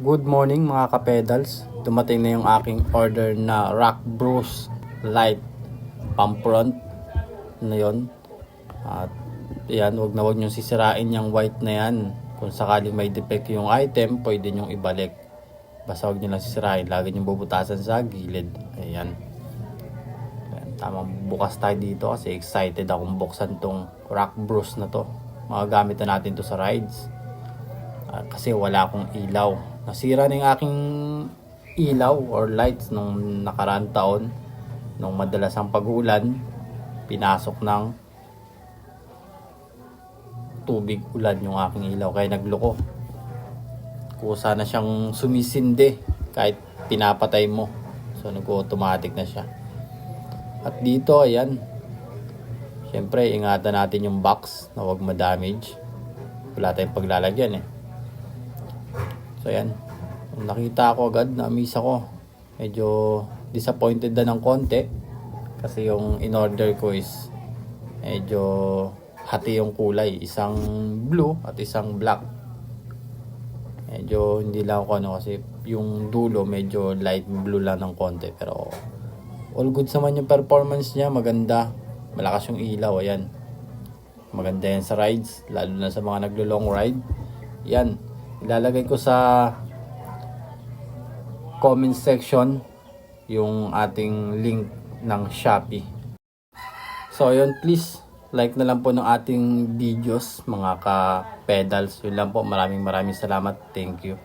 Good morning mga ka-pedals. Dumating na yung aking order na Rock Bros Light pump front na yun. At yan, wag nyo sisirain yung white na yan. Kung sakaling may defect yung item, pwede nyo ibalik. Basta wag nyo lang sisirain. Lagi nyo bubutasan sa gilid. Ayan. Tamang bukas tayo dito kasi excited akong buksan tong Rock Bros na to. Magagamit na natin to sa rides. Kasi wala akong ilaw. Nasira na yung aking ilaw or lights nung nakaraang taon. Nung madalas ang pag-ulan, pinasok ng tubig ulan yung aking ilaw. Kaya nagloko. Kusa na siyang sumisindi kahit pinapatay mo. So nag-automatic na siya. At dito, ayan. Siyempre, ingatan natin yung box na huwag ma-damage. Wala tayong paglalagyan eh. So ayan, nakita ko agad, na-miss ako. Medyo disappointed na ng konti. Kasi yung in-order ko is medyo hati yung kulay. Isang blue at isang black. Medyo hindi lang ako kasi yung dulo medyo light blue lang ng konti. Pero all good naman yung performance niya, maganda. Malakas yung ilaw, ayan. Maganda yan sa rides, lalo na sa mga naglo-long ride. Yan. Ilalagay ko sa comment section yung ating link ng Shopee. So yun, please like na lang po ng ating videos mga ka-pedals. Yun lang po, maraming salamat. Thank you.